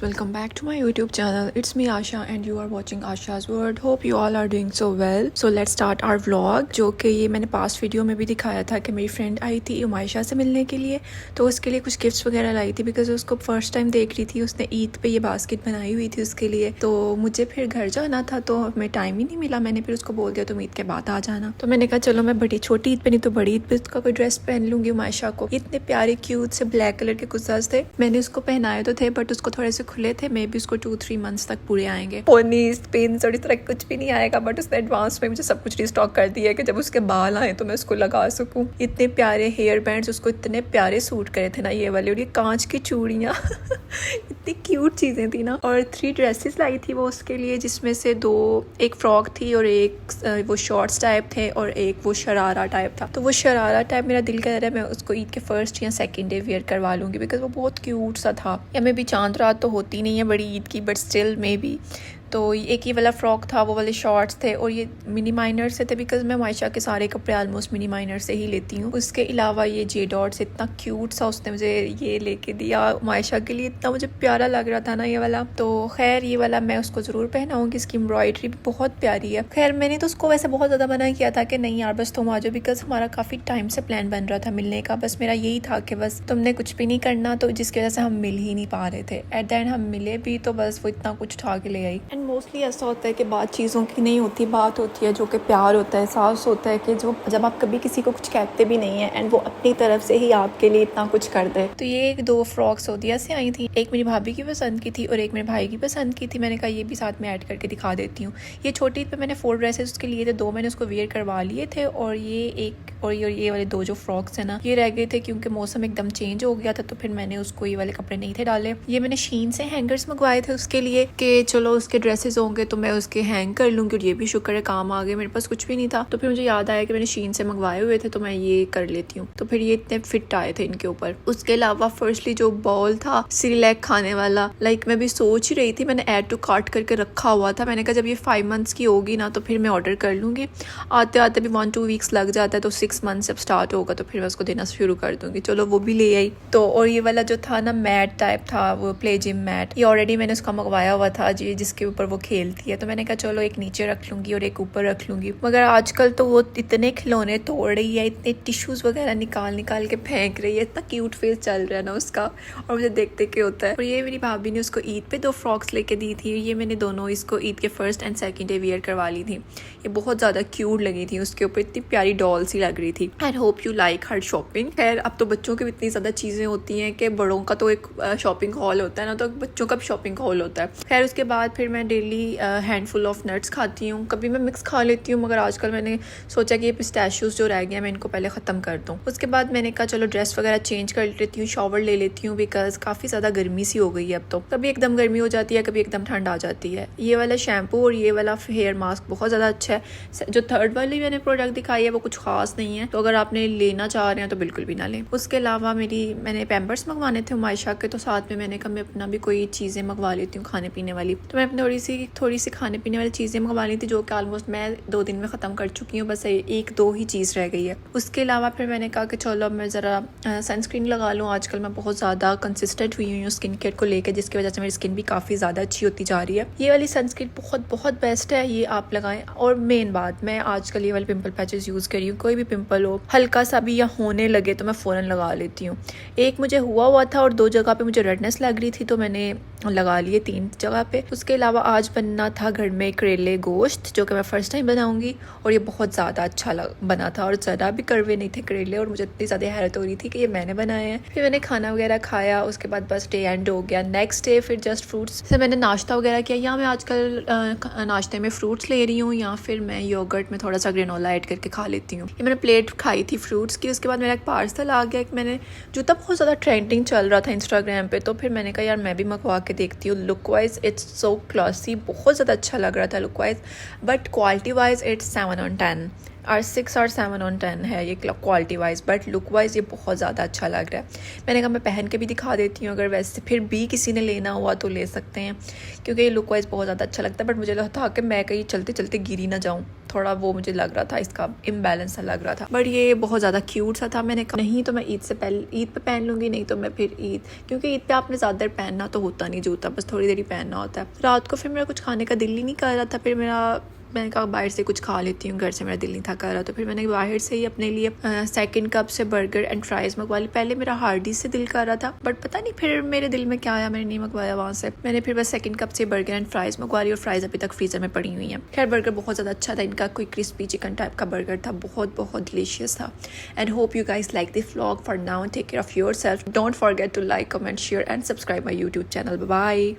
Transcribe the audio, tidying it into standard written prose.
welcome back to my YouTube channel. It's me Asha and you are watching Asha's World. Hope you all are doing so well. So let's start our vlog. जो कि ये मैंने past video में भी दिखाया था कि मेरी फ्रेंड आई थी उमाइशा से मिलने के लिए, तो उसके लिए कुछ गिफ्ट्स वगैरह लाई थी बिकॉज उसको फर्स्ट टाइम देख रही थी. उसने ईद पे ये बास्केट बनाई हुई थी उसके लिए, तो मुझे फिर घर जाना था तो हमें टाइम ही नहीं मिला. मैंने फिर उसको बोल दिया तुम ईद के बाद आ जाना. तो मैंने कहा चलो मैं बड़ी छोटी ईद पे नहीं तो बड़ी ईद पे उसका कोई ड्रेस पहन लूंगी उमाइशा को. इतने प्यारे क्यूट से ब्लैक कलर के कुर्ताज थे. मैंने उसको पहनाए तो थे बट उसको थोड़े से खुले थे. मे भी उसको 2-3 मंथ्स तक पूरे आएंगे. पोनीस पिन्स और इस तरह कुछ भी नहीं आएगा, बट उसने एडवांस में मुझे सब कुछ रिस्टॉक कर दिया है कि जब उसके बाल आए तो मैं उसको लगा सकूं. इतने प्यारे हेयर बैंड्स उसको इतने प्यारे सूट करे थे ना ये वाले, और ये कांच की चूड़ियाँ इतनी क्यूट चीज़ें थी ना. और 3 ड्रेसेस लाई थी वो उसके लिए, जिसमें से 2 एक फ्रॉक थी और एक वो शॉर्ट्स टाइप थे और एक वो शरारा टाइप था. तो वो शरारा टाइप मेरा दिल कर रहा है मैं उसको ईद के फर्स्ट या सेकंड डे वेयर करवा लूँगी बिकॉज वो बहुत क्यूट सा था. या मे भी चांद रात तो होती नहीं है बड़ी ईद की, बट स्टिल मे बी. तो एक ये वाला फ्रॉक था, वो वाले शॉर्ट्स थे और ये मिनी माइनर से थे बिकॉज मैं मायशा के सारे कपड़े ऑलमोस्ट मिनी माइनर से ही लेती हूँ. उसके अलावा ये जे डॉट्स इतना क्यूट सा उसने मुझे ये लेके दिया मायशा के लिए, इतना मुझे प्यारा लग रहा था ना ये वाला. तो खैर ये वाला मैं उसको ज़रूर पहनाऊँगी. इसकी एम्ब्रॉयडरी भी बहुत प्यारी है. खैर मैंने तो उसको वैसे बहुत ज़्यादा मना किया था कि नहीं यार बस तुम आ जाओ, बिकॉज हमारा काफ़ी टाइम से प्लान बन रहा था मिलने का. बस मेरा यही था कि बस तुमने कुछ भी नहीं करना, तो जिसकी वजह से हम मिल ही नहीं पा रहे थे. एट द एंड हम मिले भी तो बस वो इतना कुछ उठा के ले आई. एंड मोस्टली ऐसा होता है कि बात चीज़ों की नहीं होती, बात होती है जो कि प्यार होता है. एहसास होता है कि जो जब आप कभी किसी को कुछ कहते भी नहीं है एंड वो अपनी तरफ से ही आपके लिए इतना कुछ कर दे. तो ये 2 फ्रॉक्स सऊदीया से आई थी. एक मेरी भाभी की पसंद की थी और एक मेरे भाई की पसंद की थी. मैंने कहा ये भी साथ में ऐड करके दिखा देती हूँ. ये छोटी ईद पे मैंने 4 ड्रेसेस उसके लिए थे, 2 मैंने उसको वेयर करवा लिए थे और ये वाले 2 जो फ्रॉक्स है ना ये रह गए थे क्योंकि मौसम एकदम चेंज हो गया था. तो फिर मैंने उसको ये वाले कपड़े नहीं थे डाले. ये मैंने शीन से हैंगर्स मंगवाए थे उसके लिए कि चलो उसके ड्रेसेस होंगे तो मैं उसके हैंग कर लूँगी, और ये भी शुक्र है काम आ गए. मेरे पास कुछ भी नहीं था तो फिर मुझे याद आया कि मैंने शीन से मंगवाए हुए थे तो मैं ये कर लेती हूँ. तो फिर ये इतने फिट आए थे इनके ऊपर. उसके अलावा फर्स्टली जो बॉल था सिरिलैक खाने वाला, मैं भी सोच ही रही थी, मैंने ऐड टू कार्ट करके रखा हुआ था. मैंने कहा जब ये 5 मंथ्स की होगी ना तो फिर मैं ऑर्डर कर लूँगी. आते आते भी 1-2 वीक्स लग जाता है, तो 6 मंथ जब स्टार्ट होगा तो फिर मैं उसको देना शुरू कर दूँगी. चलो वो भी ले आई. तो और ये वाला जो था ना मैट टाइप था, वो प्ले जिम मैट, ये ऑलरेडी मैंने उसका मंगवाया हुआ था जी, जिसके ऊपर वो खेलती है. तो मैंने कहा चलो एक नीचे रख लूँगी और एक ऊपर रख लूँगी. मगर आजकल तो वो इतने खिलौने तोड़ रही है, इतने टिश्यूज़ वगैरह निकाल के फेंक रही है. इतना क्यूट फेस चल रहा है ना उसका, और मुझे देखते के होता है. और ये मेरी भाभी ने उसको ईद पे 2 फ्रॉक्स लेके दी थी. ये मैंने दोनों इसको ईद के first and second day wear करवा ली थी. ये बहुत ज़्यादा क्यूट लगी थी. उसके ऊपर इतनी प्यारी डॉल सी लग रही थी. I hope you like her shopping. खैर अब तो बच्चों की इतनी ज़्यादा चीज़ें होती हैं कि बड़ों का तो एक शॉपिंग हॉल होता है ना, तो बच्चों का भी शॉपिंग हॉल होता है. खैर उसके बाद फिर मैं डेली हैंडफुल ऑफ नट्स खाती हूँ. कभी मैं मिक्स खा लेती हूँ, मगर आजकल मैंने सोचा कि ये पिस्ताशियोज़ जो रह गए मैं इनको पहले ख़त्म कर दूँ. उसके बाद मैंने कहा चलो ड्रेस वगैरह चेंज कर लेती हूँ, शॉवर ले लेती हूँ, बिकॉज काफ़ी ज़्यादा गर्मी सी हो गई है अब. तो कभी एकदम गर्मी हो जाती है, कभी एकदम ठंड आ जाती है. ये वाला शैम्पू और ये वाला हेयर मास्क बहुत ज़्यादा अच्छा है. जो थर्ड वाली मैंने प्रोडक्ट दिखाई है वो कुछ खास नहीं है, तो अगर आपने लेना चाह रहे हैं तो बिल्कुल भी ना लें. उसके अलावा मैंने पैम्पर्स मंगवाने थे मायशा के, तो साथ में मैंने कहा मैं अपना भी कोई चीज़ें मंगवा लेती हूँ खाने पीने वाली. तो मैं अपनी थोड़ी सी खाने पीने वाली चीज़ें मंगवा ली थी, जो कि ऑलमोस्ट मैं 2 दिन में ख़त्म कर चुकी हूँ. बस 1-2 ही चीज़ रह गई है. उसके अलावा फिर मैंने कहा कि चलो मैं ज़रा सनस्क्रीन लगा लूँ. आजकल मैं बहुत ज़्यादा कंसिस्टेंट हुई हूँ स्किन केयर को लेकर, जिसकी वजह से मेरी स्किन भी काफ़ी ज़्यादा अच्छी होती जा रही है. ये वाली सनस्क्रीन बहुत बेस्ट है, ये आप लगाएं. और मेन बात, मैं आजकल ये वाले पिंपल पैचेस यूज़ कर रही हूँ. कोई भी पिंपल हो हल्का सा भी या होने लगे तो मैं फ़ौरन लगा लेती हूँ. एक मुझे हुआ था और 2 जगह पे मुझे रेडनेस लग रही थी, तो मैंने लगा लिए 3 जगह पे. उसके अलावा आज बनना था घर में करेले गोश्त, जो कि मैं फ़र्स्ट टाइम बनाऊंगी, और ये बहुत ज़्यादा अच्छा बना था और ज़रा भी कड़वे नहीं थे करेले, और मुझे इतनी ज़्यादा हैरत हो रही थी कि ये मैंने बनाए हैं. फिर मैंने खाना वगैरह खाया. उसके बाद बस डे एंड हो गया. नेक्स्ट डे फिर जस्ट फ्रूट्स से मैंने नाश्ता वगैरह किया. या मैं आजकल नाश्ते में फ्रूट्स ले रही हूँ, या फिर मैं योगर्ट में थोड़ा सा ग्रेनोला ऐड करके खा लेती हूँ. ये मैंने प्लेट खाई थी फ्रूट्स की. उसके बाद मेरा एक पार्सल आ गया. मैंने जूता बहुत ज़्यादा ट्रेंडिंग चल रहा था इंस्टाग्राम पे, तो फिर मैंने कहा यार मैं भी मंगवा के देखती हूँ. Look wise it's so classy, बहुत ज़्यादा अच्छा लग रहा था look wise, but quality wise it's 7 on 10. और 6 और 7 on 10 है ये quality wise, but look wise ये बहुत ज़्यादा अच्छा लग रहा है। मैंने कहा मैं पहन के भी दिखा देती हूँ, अगर वैसे फिर भी किसी ने लेना हुआ तो ले सकते हैं, क्योंकि ये लुक वाइज बहुत ज़्यादा अच्छा लगता है। बट मुझे लगा था कि मैं कहीं चलते चलते गिरी ना जाऊँ, थोड़ा वो मुझे लग रहा था, इसका इम्बैलेंस सा लग रहा था। बट ये बहुत ज़्यादा क्यूट सा था। मैंने कहा नहीं तो मैं ईद से पहले ईद पे पहन लूँगी, नहीं तो मैं फिर ईद, क्योंकि ईद पे आपने ज़्यादा देर पहनना तो होता नहीं जूता, बस थोड़ी देर ही पहनना होता है। रात को फिर मेरा कुछ खाने का दिल ही नहीं कर रहा था, फिर मैंने कहा बाहर से कुछ खा लेती हूँ, घर से मेरा दिल नहीं था कर रहा, तो फिर मैंने बाहर से ही अपने लिए सेकंड कप से बर्गर एंड फ्राइज़ मंगवा ली। पहले मेरा हार्डी से दिल कर रहा था, बट पता नहीं फिर मेरे दिल में क्या आया, मैंने नहीं मंगवाया वहाँ से। मैंने फिर बस सेकंड कप से बर्गर एंड फ्राइज़ मंगवा ली, और फ्राइज़ अभी तक फ्रीज़र में पड़ी हुई हैं। खैर बर्गर बहुत ज़्यादा अच्छा था इनका, कोई क्रिस्पी चिकन टाइप का बर्गर था, बहुत बहुत डिलीशियस था। And hope you guys like this vlog. For now take care of your self, don't forget to like, comment, share and subscribe my YouTube channel. Bye.